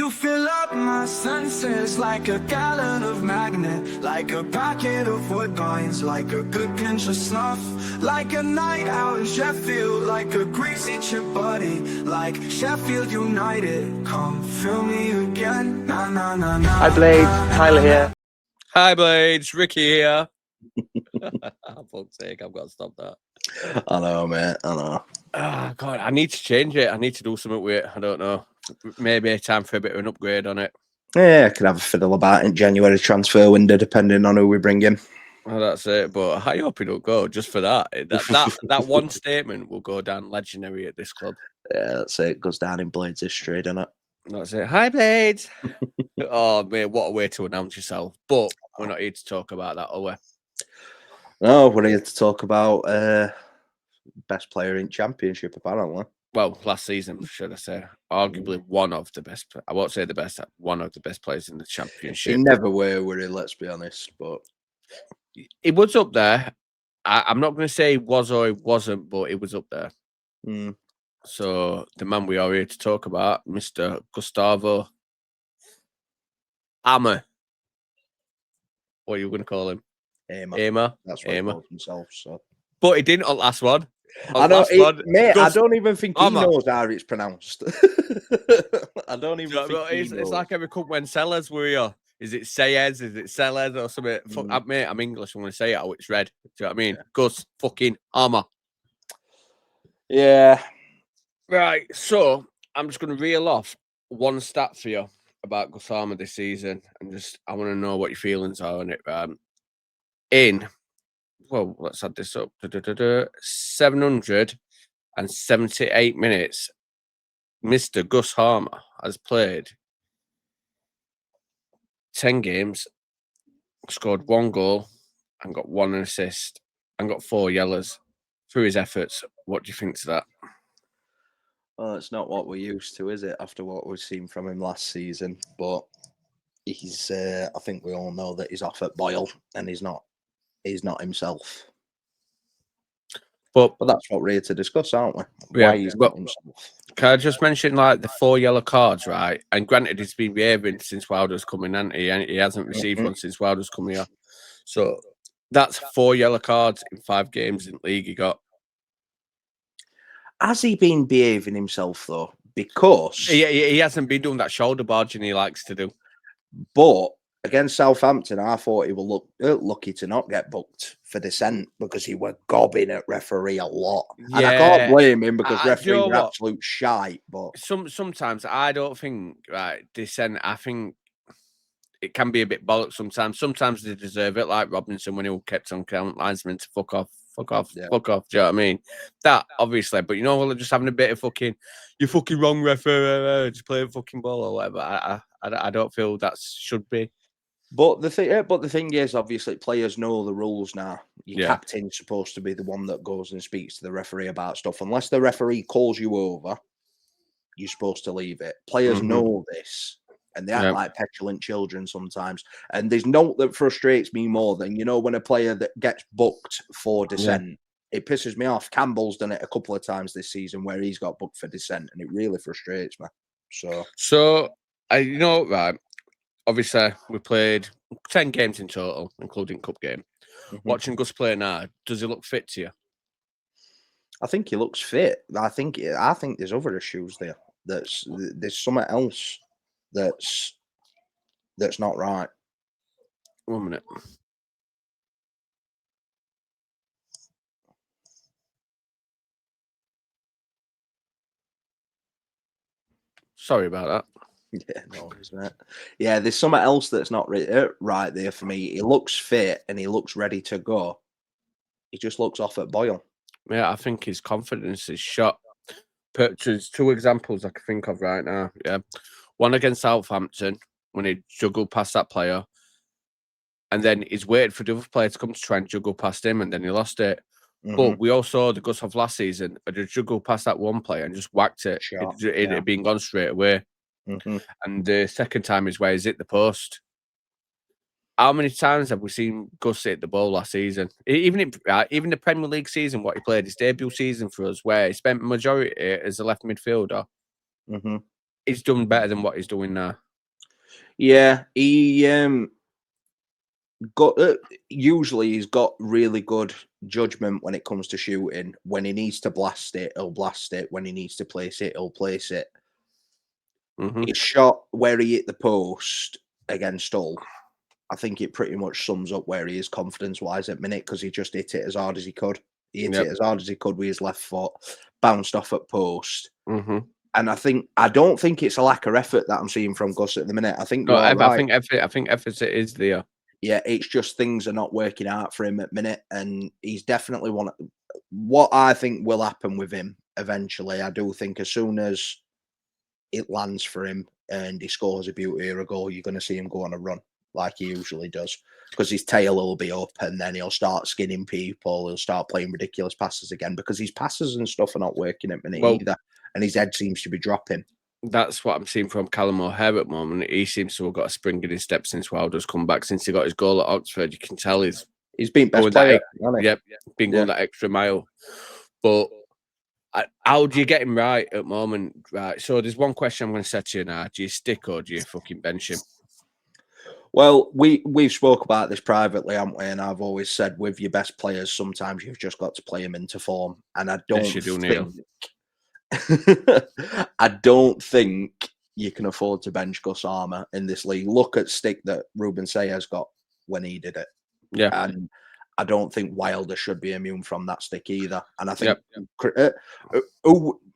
You fill up my senses like a gallon of magnet, like a packet of woodbines, like a good pinch of snuff, like a night out in Sheffield, like a greasy chip buddy, like Sheffield United. Come fill me again. Na na na na. Hi Blades, Tyler here. Hi Blades, Ricky here. For fuck's sake, I've got to stop that. I know, mate. I know. Oh, God, I need to change it. I need to do something with it. I don't know. Maybe time for a bit of an upgrade on it. Yeah, I could have a fiddle about in January transfer window, depending on who we bring in. Well, that's it. But I hope it don't go just for that. That one statement will go down legendary at this club. Yeah, that's it. It goes down in Blades history, doesn't it? That's it. Hi Blades. Oh, mate, what a way to announce yourself. But we're not here to talk about that, are we? No, we're here to talk about best player in Championship, apparently. Well, last season, should I say. Arguably one of the best. I won't say the best, one of the best players in the Championship. He never were he, let's be honest. But it was up there. I'm not going to say he was or he wasn't, but it was up there. Mm. So the man we are here to talk about, Mr. Gustavo Hamer. What are you going to call him? Hamer. That's what he calls himself. So, but he didn't on last one. I know, mate. I don't even think he knows how it's pronounced. I don't even think it's like every cup when Sellers were here. Is it Sayez? Is it Sellers or something? Mate, I'm English. I'm going to say it how it's read. Do you know what I mean? Yeah. Gus fucking Hamer. Yeah. Right. So I'm just going to reel off one stat for you about Gus Hamer this season, and I want to know what your feelings are on it. Well, let's add this up. 778 minutes. Mr. Gus Hamer has played 10 games, scored 1 goal, and got 1 assist, and got 4 yellows through his efforts. What do you think to that? Well, it's not what we're used to, is it? After what we've seen from him last season, but he's. I think we all know that he's off at boil, and he's not himself. But that's what we're here to discuss, aren't we? Yeah, why he's not himself. Can I just mention, like, the 4 yellow cards, right? And granted, he's been behaving since Wilder's coming, and he hasn't received one since Wilder's come here. So that's 4 yellow cards in 5 games in the league he got. Has he been behaving himself, though? Because he hasn't been doing that shoulder barging he likes to do. But against Southampton, I thought he would look lucky to not get booked for dissent because he were gobbing at referee a lot. Yeah, and I can't blame him because referees are absolute shite. But sometimes I don't think dissent. I think it can be a bit bollocks sometimes. Sometimes they deserve it, like Robinson when he kept on telling linesmen to fuck off. Do you know what I mean? That obviously, but well, just having a bit of fucking, you're fucking wrong, referee. Just play a fucking ball or whatever. I don't feel that should be. But the thing is, obviously, players know the rules now. Your captain's supposed to be the one that goes and speaks to the referee about stuff. Unless the referee calls you over, you're supposed to leave it. Players know this, and they act like petulant children sometimes. And there's no that frustrates me more than when a player that gets booked for dissent. It pisses me off. Campbell's done it a couple of times this season where he's got booked for dissent, and it really frustrates me. So right. Obviously, we played 10 games in total, including cup game. Watching Gus play now, does he look fit to you? I think he looks fit. I think there's other issues there. There's something else that's not right. 1 minute. Sorry about that. Yeah, no, isn't it? Yeah, there's something else that's not right there for me. He looks fit and he looks ready to go. He just looks off at boil. Yeah, I think his confidence is shot. There's 2 examples I can think of right now. Yeah, one against Southampton when he juggled past that player, and then he's waited for the other player to come to try and juggle past him, and then he lost it. But we all saw the Gus of last season. He juggled past that one player and just whacked it. It had been gone straight away. And the second time is where he's hit the post. How many times have we seen Gus hit the ball last season? Even the Premier League season, what he played, his debut season for us, where he spent majority as a left midfielder. he's done better than what he's doing now. Yeah, he got usually he's got really good judgment when it comes to shooting. When he needs to blast it, he'll blast it. When he needs to place it, he'll place it. His shot where he hit the post against Hull, I think it pretty much sums up where he is confidence-wise at minute, because he just hit it as hard as he could. He hit it as hard as he could with his left foot, bounced off at post. And I don't think it's a lack of effort that I'm seeing from Gus at the minute. I think No, you're right. I think effort is there. Yeah, it's just things are not working out for him at minute, and he's definitely one. What I think will happen with him eventually, I do think as soon as it lands for him and he scores a beauty or a goal, you're going to see him go on a run like he usually does, because his tail will be up and then he'll start skinning people. He'll start playing ridiculous passes again because his passes and stuff are not working at minute either, and his head seems to be dropping. That's what I'm seeing from Callum O'Hare at the moment. He seems to have got a spring in his step since Wilder's come back. Since he got his goal at Oxford, you can tell he's been best player. Been going that extra mile. But how do you get him right at the moment? Right. So there's one question I'm going to set to you now. Do you stick or do you fucking bench him? Well, we've spoke about this privately, haven't we? And I've always said with your best players, sometimes you've just got to play them into form. And I don't think I don't think you can afford to bench Gus Hamer in this league. Look at stick that Ruben Sayers got when he did it. Yeah. And I don't think Wilder should be immune from that stick either. And I think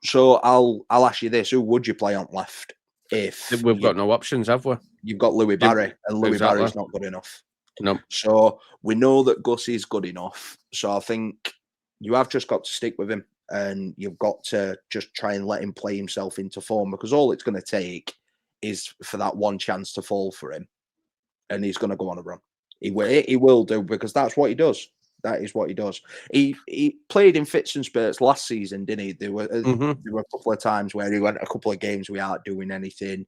so I'll ask you this: who would you play on left if we've got no options, have we? You've got Louis Barry, and Louis Barry's not good enough. No. So we know that Gus is good enough. So I think you have just got to stick with him, and you've got to just try and let him play himself into form, because all it's going to take is for that one chance to fall for him, and he's going to go on a run. He will do, because that's what he does. That is what he does. He played in fits and spurts last season, didn't he? There were a couple of times where he went a couple of games without doing anything,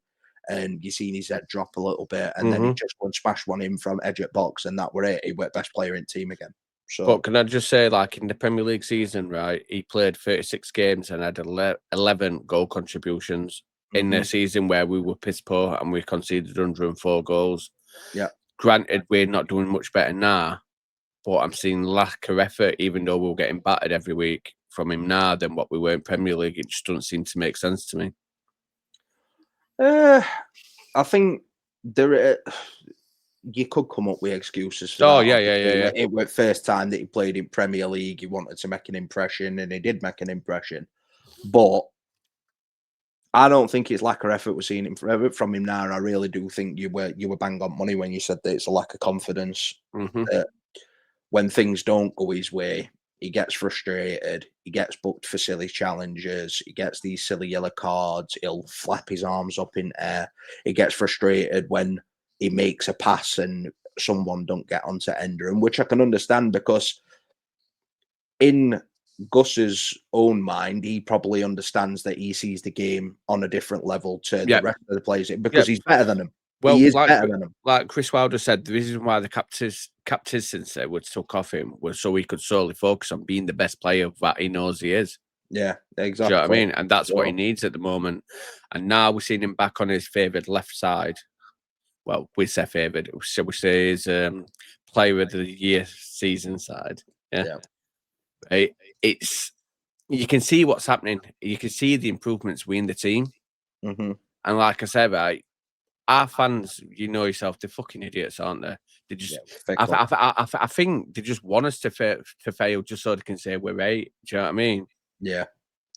and you seen his head drop a little bit, and then he just went smash one in from edge at box, and that were it. He went best player in team again. So, but can I just say, like in the Premier League season, right? He played 36 games and had 11 goal contributions in the season where we were piss poor and we conceded 104 goals. Yeah. Granted, we're not doing much better now, but I'm seeing lack of effort, even though we're getting battered every week from him now than what we were in Premier League. It just doesn't seem to make sense to me. I think you could come up with excuses for that. Yeah. It was the first time that he played in Premier League. He wanted to make an impression, and he did make an impression. But I don't think it's lack of effort we're seeing from him now. I really do think you were bang on money when you said that it's a lack of confidence. That when things don't go his way, he gets frustrated. He gets booked for silly challenges. He gets these silly yellow cards. He'll flap his arms up in air. He gets frustrated when he makes a pass and someone don't get onto ender him, which I can understand, because in Gus's own mind, he probably understands that he sees the game on a different level to the rest of the players, because he's better than them. Well, he is better than them. Like Chris Wilder said, the reason why the captaincy was took off him was so he could solely focus on being the best player that he knows he is. Yeah, exactly. Do you know what I mean? And that's what he needs at the moment. And now we're seeing him back on his favoured left side. Well, we say favoured. Shall we say his player of the year season side? Yeah. It's you can see what's happening. You can see the improvements within the team. And like I said, right, our fans, you know yourself, they're fucking idiots, aren't they? They just, I think they just want us to fail just so they can say we're right. Do you know what I mean? Yeah.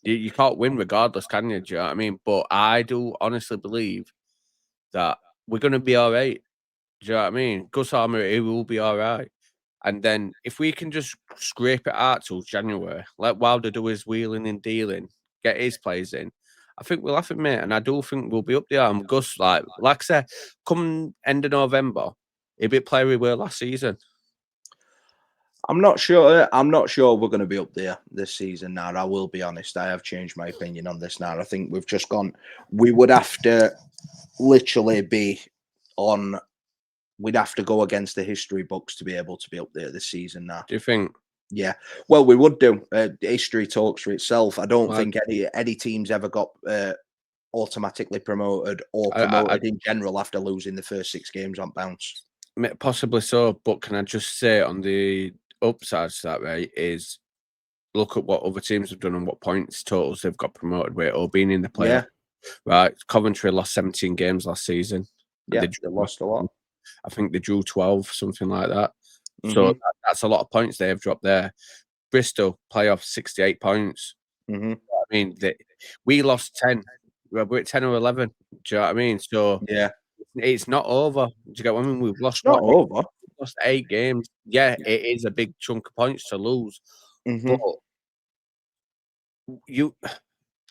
You can't win regardless, can you? Do you know what I mean? But I do honestly believe that we're going to be all right. Do you know what I mean? Gus Hamer, he will be all right. And then if we can just scrape it out till January, let Wilder do his wheeling and dealing, get his plays in, I think we'll have it, mate. And I do think we'll be up there. And Gus, like I said, come end of November, he'll be player we were last season. I'm not sure. I'm not sure we're going to be up there this season now. I will be honest. I have changed my opinion on this now. I think we've just gone. We would have to literally be on. We'd have to go against the history books to be able to be up there this season now. Do you think? Yeah. Well, we would do. History talks for itself. I don't think any team's ever got automatically promoted or promoted in general after losing the first 6 games on bounce. Possibly so, but can I just say on the upside to that, right, is look at what other teams have done and what points totals they've got promoted with or been in the playoff. Right, Coventry lost 17 games last season. Yeah, they lost a lot. I think they drew 12, something like that. So that's a lot of points they have dropped there. Bristol playoff 68 points. I mean, we lost 10. We're at 10 or 11. Do you know what I mean? So yeah, it's not over. Do you get what I mean? We've lost not over. We've lost 8 games. Yeah, it is a big chunk of points to lose. But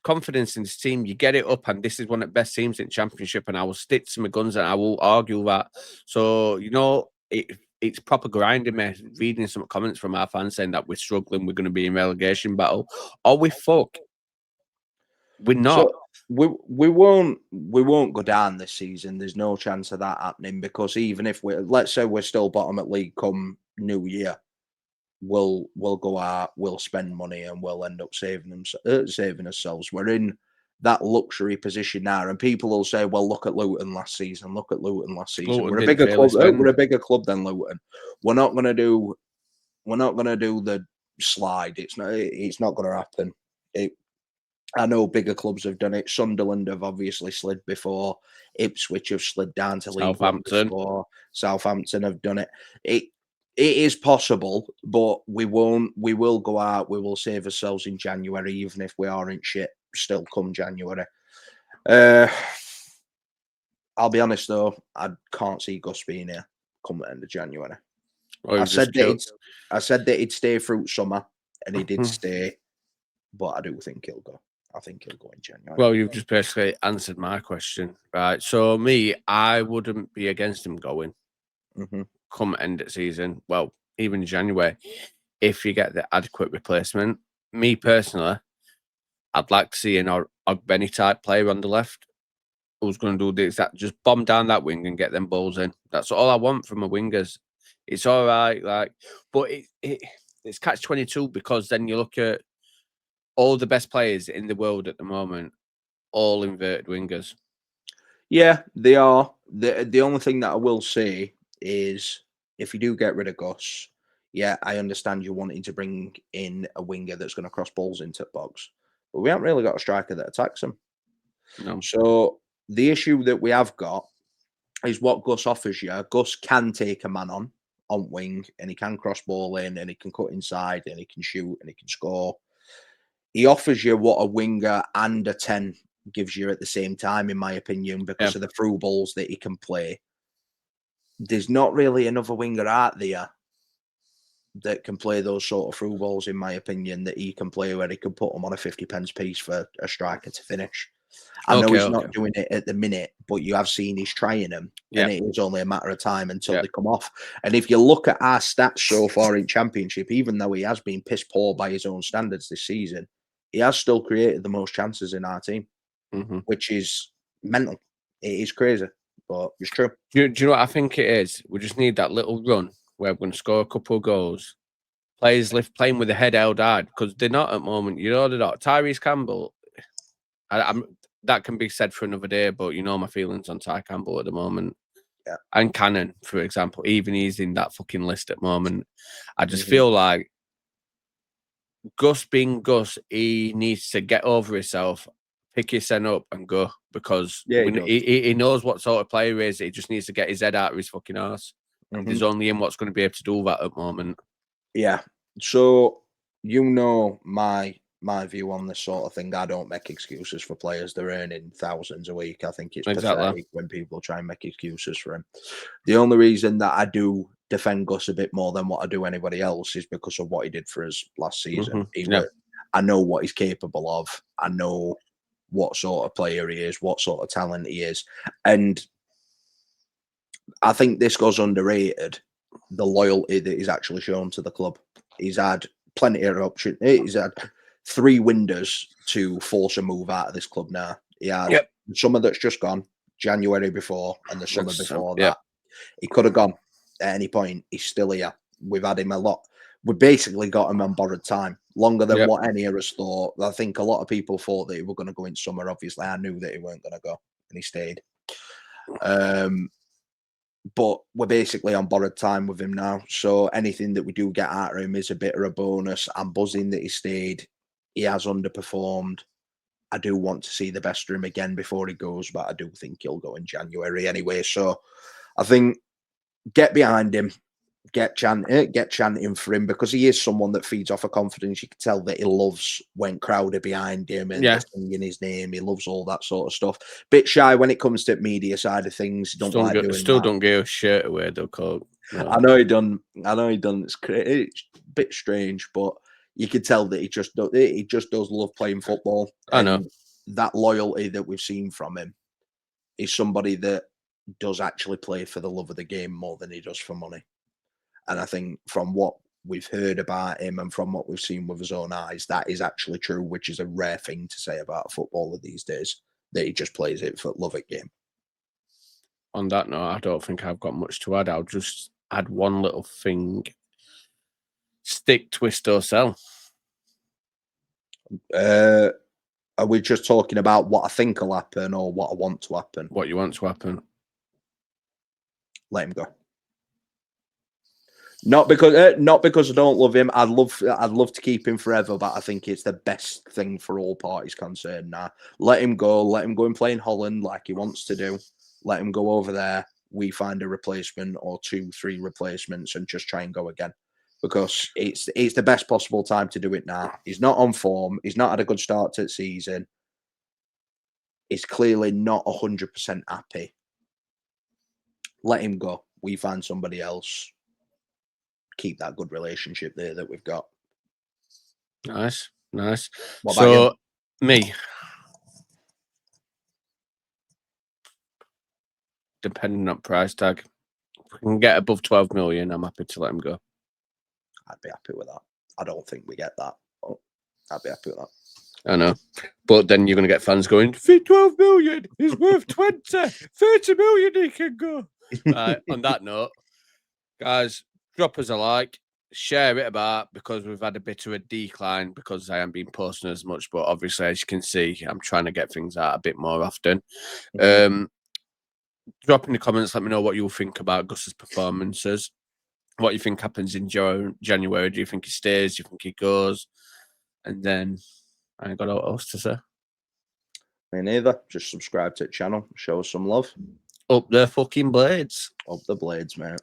confidence in this team, you get it up, and this is one of the best teams in Championship, and I will stick to my guns and I will argue that. So, you know, it's proper grinding me, reading some comments from our fans saying that we're struggling, we're going to be in relegation battle. Or we fuck. We're not. So we won't go down this season. There's no chance of that happening, because even if let's say we're still bottom at league come New Year, we'll go out, we'll spend money, and we'll end up saving ourselves. We're in that luxury position now, and people will say, "Well, look at Luton last season. Look at Luton last season. Luton We're a didn't bigger club. spend. We're a bigger club than Luton. We're not gonna do the slide. It's not gonna happen." I know bigger clubs have done it. Sunderland have obviously slid before. Ipswich have slid down to League One before. Southampton have done it. It is possible, but we won't. We will go out. We will save ourselves in January, even if we aren't shit still come January. I'll be honest though, I can't see Gus being here come the end of January. I said that he'd stay through summer, and he did stay, but I do think he'll go. I think he'll go in January. Well, you've just basically answered my question, right? So I wouldn't be against him going come end of season. Well, even January, if you get the adequate replacement. Me personally, I'd like to see an Ogbeni type player on the left who's going to do the exact, just bomb down that wing and get them balls in. That's all I want from a wingers. It's all right, but it's catch-22, because then you look at all the best players in the world at the moment, all inverted wingers. Yeah, they are. The only thing that I will say is, if you do get rid of Gus, yeah, I understand you wanting to bring in a winger that's going to cross balls into the box, but we haven't really got a striker that attacks them. No. So the issue that we have got is what Gus offers you. Gus can take a man on wing, and he can cross ball in, and he can cut inside, and he can shoot, and he can score. He offers you what a winger and a 10 gives you at the same time, in my opinion, because of the through balls that he can play. There's not really another winger out there that can play those sort of through balls, in my opinion, that he can play where he can put them on a 50 pence piece for a striker to finish. I know he's not doing it at the minute, but you have seen he's trying them, and it is only a matter of time until they come off. And if you look at our stats so far in Championship, even though he has been piss poor by his own standards this season, he has still created the most chances in our team, which is mental. It is crazy, but it's true. Do you know what I think it is? We just need that little run where we're going to score a couple of goals. Players playing with the head held high, because they're not at the moment. You know, they're not. Tyrese Campbell, that can be said for another day, but you know my feelings on Ty Campbell at the moment. Yeah. And Cannon, for example, even he's in that fucking list at the moment. I just feel like Gus being Gus, he needs to get over himself, pick his son up and go, because he knows what sort of player he is. He just needs to get his head out of his fucking ass. There's only him what's going to be able to do that at the moment. Yeah. So, you know my view on this sort of thing. I don't make excuses for players. They're earning thousands a week. I think it's pathetic when people try and make excuses for him. The only reason that I do defend Gus a bit more than what I do anybody else is because of what he did for us last season. I know what he's capable of. I know what sort of player he is, what sort of talent he is. And I think this goes underrated, the loyalty that he's actually shown to the club. He's had plenty of options. He's had 3 windows to force a move out of this club now. He had the summer that's just gone, January before, and the summer before that. He could have gone at any point. He's still here. We've had him a lot. We basically got him on borrowed time. longer than what any of us thought. I think a lot of people thought that he were going to go in summer. Obviously, I knew that he weren't going to go, and he stayed. But we're basically on borrowed time with him now. So anything that we do get out of him is a bit of a bonus. I'm buzzing that he stayed. He has underperformed. I do want to see the best of him again before he goes, but I do think he'll go in January anyway. So I think get behind him, get chanting for him, because he is someone that feeds off of confidence. You can tell that he loves when crowd are behind him and they're singing his name. He loves all that sort of stuff. Bit shy when it comes to media side of things. Don't give a shirt away though, Cole. No. I know he done. It's a bit strange, but you can tell that he just does love playing football. I know that loyalty that we've seen from him is somebody that does actually play for the love of the game more than he does for money. And I think from what we've heard about him and from what we've seen with his own eyes, that is actually true, which is a rare thing to say about a footballer these days, that he just plays it for love of game. On that note, I don't think I've got much to add. I'll just add one little thing. Stick, twist, or sell. Are we just talking about what I think will happen or what I want to happen? What you want to happen. Let him go. Not because I don't love him. I'd love to keep him forever, but I think it's the best thing for all parties concerned now. Let him go. Let him go and play in Holland like he wants to do. Let him go over there. We find a replacement or 2-3 replacements and just try and go again. Because it's the best possible time to do it now. He's not on form. He's not had a good start to the season. He's clearly not 100% happy. Let him go. We find somebody else. Keep that good relationship there that we've got. Nice. What about you? Me. Depending on price tag. If we can get above 12 million, I'm happy to let him go. I'd be happy with that. I don't think we get that. But I'd be happy with that. I know. But then you're going to get fans going, 12 million is worth 20, 30 million he can go. Right, on that note, guys, drop us a like, share it about, because we've had a bit of a decline because I haven't been posting as much. But obviously, as you can see, I'm trying to get things out a bit more often. Drop in the comments, let me know what you think about Gus's performances. What you think happens in January? Do you think he stays? Do you think he goes? And then I ain't got what else to say. Me neither. Just subscribe to the channel. Show us some love. Up the fucking blades. Up the blades, mate.